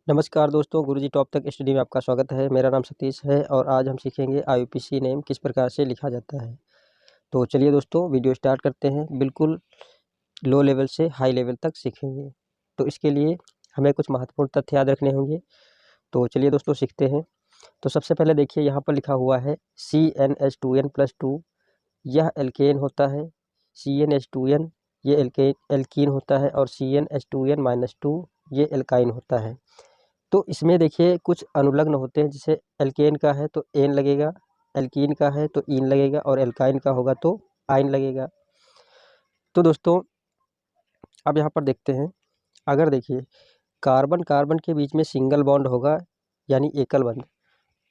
नमस्कार दोस्तों, गुरुजी टॉप तक स्टडी में आपका स्वागत है। मेरा नाम सतीश है और आज हम सीखेंगे आईयूपीएसी नेम किस प्रकार से लिखा जाता है। तो चलिए दोस्तों, वीडियो स्टार्ट करते हैं। बिल्कुल लो लेवल से हाई लेवल तक सीखेंगे। तो इसके लिए हमें कुछ महत्वपूर्ण तथ्य याद रखने होंगे। तो चलिए दोस्तों सीखते हैं। तो सबसे पहले देखिए, यहाँ पर लिखा हुआ है CnH2n+2, यह एल्केन होता है। CnH2n ये एल्कीन होता है और CnH2n-2 ये एल्काइन होता है। तो इसमें देखिए कुछ अनुलग्न होते हैं, जैसे एल्केन का है तो एन लगेगा, एल्कीन का है तो ईन लगेगा और एल्काइन का होगा तो आइन लगेगा। तो दोस्तों अब यहाँ पर देखते हैं, अगर देखिए कार्बन कार्बन के बीच में सिंगल बॉन्ड होगा यानी एकल बंध,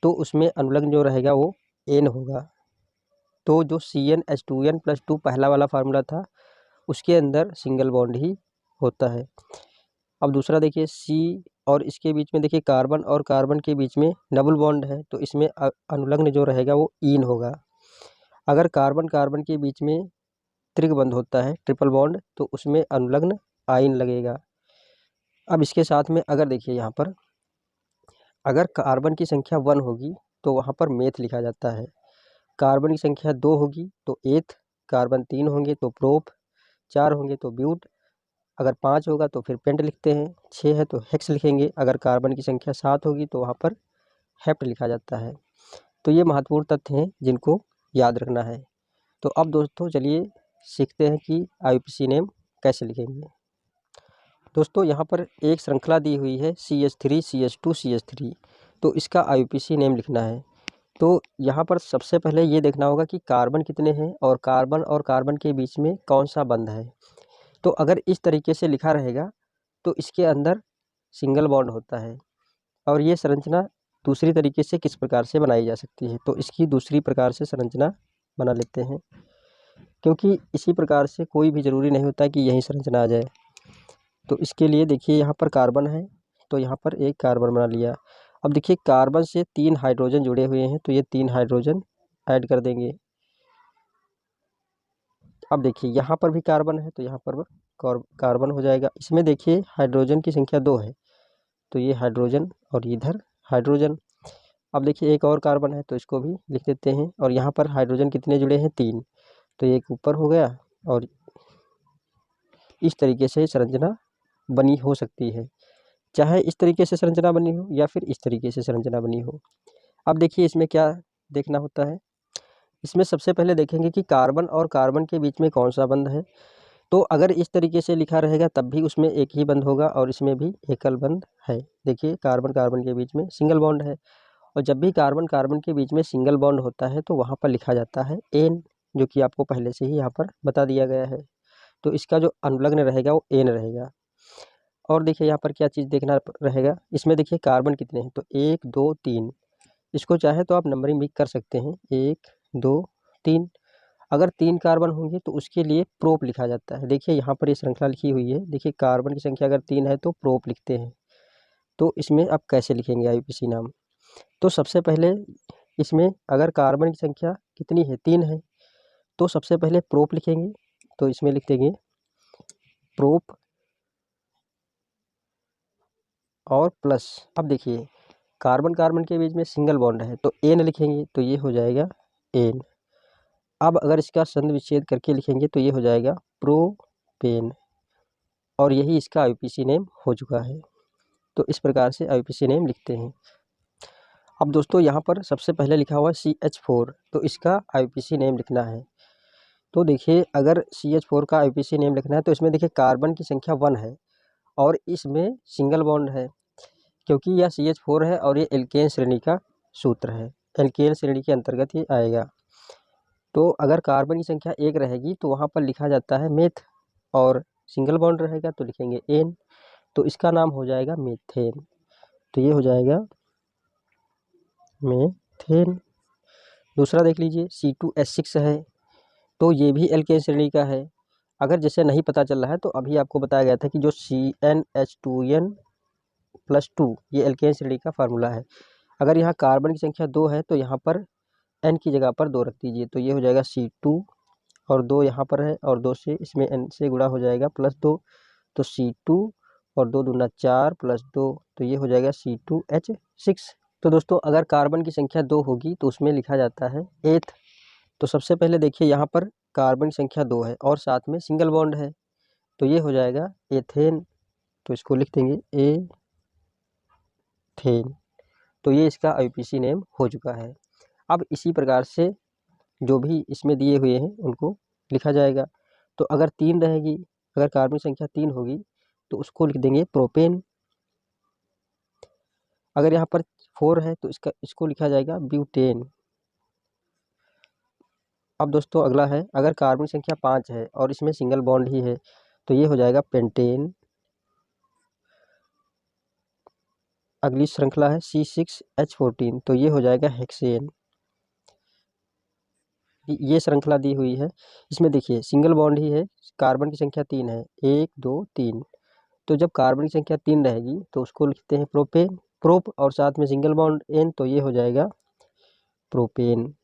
तो उसमें अनुलग्न जो रहेगा वो एन होगा। तो जो CnH2n+2 पहला वाला फार्मूला था उसके अंदर सिंगल बॉन्ड ही होता है। अब दूसरा देखिए, सी और इसके बीच में देखिए कार्बन और कार्बन के बीच में डबल बॉन्ड है, तो इसमें अनुलग्न जो रहेगा वो ईन होगा। अगर कार्बन कार्बन के बीच में त्रिबंध होता है ट्रिपल बॉन्ड, तो उसमें अनुलग्न आइन लगेगा। अब इसके साथ में अगर देखिए यहाँ पर अगर कार्बन की संख्या 1 होगी तो वहाँ पर मेथ लिखा जाता है। कार्बन की संख्या 2 होगी तो एथ, कार्बन 3 होंगे तो प्रोप, 4 होंगे तो ब्यूट, अगर 5 होगा तो फिर पेंट लिखते हैं, 6 है तो हेक्स लिखेंगे, अगर कार्बन की संख्या 7 होगी तो वहाँ पर हेप्ट लिखा जाता है। तो ये महत्वपूर्ण तथ्य हैं जिनको याद रखना है। तो अब दोस्तों चलिए सीखते हैं कि आईयूपीएसी नेम कैसे लिखेंगे। दोस्तों यहाँ पर एक श्रृंखला दी हुई है CH3 CH2 CH3, तो इसका आईयूपीएसी नेम लिखना है। तो यहाँ पर सबसे पहले ये देखना होगा कि कार्बन कितने हैं और कार्बन के बीच में कौन सा बंध है। तो अगर इस तरीके से लिखा रहेगा तो इसके अंदर सिंगल बॉन्ड होता है। और ये संरचना दूसरी तरीके से किस प्रकार से बनाई जा सकती है, तो इसकी दूसरी प्रकार से संरचना बना लेते हैं, क्योंकि इसी प्रकार से कोई भी ज़रूरी नहीं होता कि यही संरचना आ जाए। तो इसके लिए देखिए यहाँ पर कार्बन है तो यहाँ पर एक कार्बन बना लिया। अब देखिए कार्बन से 3 हाइड्रोजन जुड़े हुए हैं तो ये 3 हाइड्रोजन ऐड कर देंगे। अब देखिए यहाँ पर भी कार्बन है तो यहाँ पर कार्बन हो जाएगा। इसमें देखिए हाइड्रोजन की संख्या 2 है तो ये हाइड्रोजन और इधर हाइड्रोजन। अब देखिए एक और कार्बन है तो इसको भी लिख देते हैं। और यहाँ पर हाइड्रोजन कितने जुड़े हैं, 3, तो एक ऊपर हो गया। और इस तरीके से संरचना बनी हो सकती है, चाहे इस तरीके से संरचना बनी हो या फिर इस तरीके से संरचना बनी हो। अब देखिए इसमें क्या देखना होता है, इसमें सबसे पहले देखेंगे कि कार्बन और कार्बन के बीच में कौन सा बंध है। तो अगर इस तरीके से लिखा रहेगा तब भी उसमें एक ही बंध होगा और इसमें भी एकल बंध है। देखिए कार्बन कार्बन के बीच में सिंगल बॉन्ड है, और जब भी कार्बन कार्बन के बीच में सिंगल बॉन्ड होता है तो वहाँ पर लिखा जाता है एन, जो कि आपको पहले से ही यहाँ पर बता दिया गया है। तो इसका जो अनुलग्न रहेगा वो एन रहेगा। और देखिए यहाँ पर क्या चीज़ देखना रहेगा, इसमें देखिए कार्बन कितने हैं, तो 1 2 3। इसको चाहे तो आप नंबरिंग भी कर सकते हैं, 1 2 3। अगर 3 कार्बन होंगे तो उसके लिए प्रोप लिखा जाता है। देखिए यहाँ पर ये श्रृंखला लिखी हुई है, देखिए कार्बन की संख्या अगर 3 है तो प्रोप लिखते हैं। तो इसमें आप कैसे लिखेंगे आईयूपीएसी नाम, तो सबसे पहले इसमें अगर कार्बन की संख्या कितनी है, 3 है, तो सबसे पहले प्रोप लिखेंगे। तो इसमें लिख देंगे प्रोप और प्लस। अब देखिए कार्बन कार्बन के बीच में सिंगल बॉन्ड है तो एन लिखेंगे तो ये हो जाएगा एन। अब अगर इसका संधि विच्छेद करके लिखेंगे तो ये हो जाएगा प्रोपेन, और यही इसका आईयूपीएसी नेम हो चुका है। तो इस प्रकार से आईयूपीएसी नेम लिखते हैं। अब दोस्तों यहाँ पर सबसे पहले लिखा हुआ है CH4, तो इसका आईयूपीएसी नेम लिखना है। तो देखिए अगर CH4 का आईयूपीएसी नेम लिखना है तो इसमें देखिए कार्बन की संख्या 1 है और इसमें सिंगल बॉन्ड है, क्योंकि यह CH4 है और ये एल्केन श्रेणी का सूत्र है, एल्केन श्रेणी के अंतर्गत ये आएगा। तो अगर कार्बन की संख्या 1 रहेगी तो वहाँ पर लिखा जाता है मेथ, और सिंगल बॉन्ड रहेगा तो लिखेंगे एन, तो इसका नाम हो जाएगा मीथेन। तो ये हो जाएगा मीथेन। दूसरा देख लीजिए C2H6 है, तो ये भी एल्केन श्रेणी का है। अगर जैसे नहीं पता चल रहा है तो अभी आपको बताया गया था कि जो CnH2n+2 ये एल्केन श्रेणी का फार्मूला है। अगर यहाँ कार्बन की संख्या 2 है तो यहाँ पर n की जगह पर 2 रख दीजिए, तो ये हो जाएगा C2, और 2 यहाँ पर है और 2 से इसमें n से गुणा हो जाएगा +2, तो C2 और 2 दूना 4 प्लस 2, तो ये हो जाएगा C2H6। तो दोस्तों अगर कार्बन की संख्या 2 होगी तो उसमें लिखा जाता है एथ। तो सबसे पहले देखिए यहाँ पर कार्बन की संख्या 2 है और साथ में सिंगल बॉन्ड है, तो ये हो जाएगा एथेन। तो इसको लिख देंगे एथेन। तो ये इसका IUPAC नेम हो चुका है। अब इसी प्रकार से जो भी इसमें दिए हुए हैं उनको लिखा जाएगा। तो अगर 3 रहेगी, अगर कार्बन संख्या 3 होगी तो उसको लिख देंगे प्रोपेन। अगर यहाँ पर 4 है तो इसको लिखा जाएगा ब्यूटेन। अब दोस्तों अगला है, अगर कार्बन संख्या 5 है और इसमें सिंगल बॉन्ड ही है तो ये हो जाएगा पेंटेन। अगली श्रृंखला है C6H14, तो ये हो जाएगा हेक्सेन। ये श्रृंखला दी हुई है, इसमें देखिए सिंगल बॉन्ड ही है, कार्बन की संख्या 3 है, 1 2 3। तो जब कार्बन की संख्या 3 रहेगी तो उसको लिखते हैं प्रोपेन, प्रोप और साथ में सिंगल बॉन्ड एन, तो ये हो जाएगा प्रोपेन।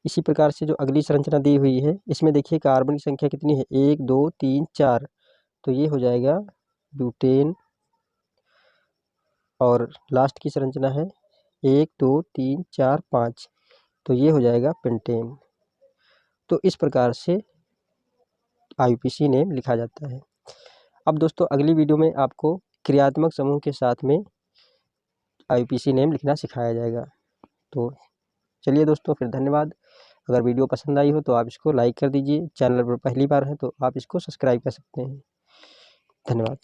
इसी प्रकार से जो अगली संरचना दी हुई है इसमें देखिए कार्बन की संख्या कितनी है, 1 2 3 4, तो ये हो जाएगा ब्यूटेन। और लास्ट की संरचना है 1 2 3 4 5, तो ये हो जाएगा पेंटेन। तो इस प्रकार से IUPAC नेम लिखा जाता है। अब दोस्तों अगली वीडियो में आपको क्रियात्मक समूह के साथ में IUPAC नेम लिखना सिखाया जाएगा। तो चलिए दोस्तों फिर धन्यवाद। अगर वीडियो पसंद आई हो तो आप इसको लाइक कर दीजिए। चैनल पर पहली बार है तो आप इसको सब्सक्राइब कर सकते हैं। धन्यवाद।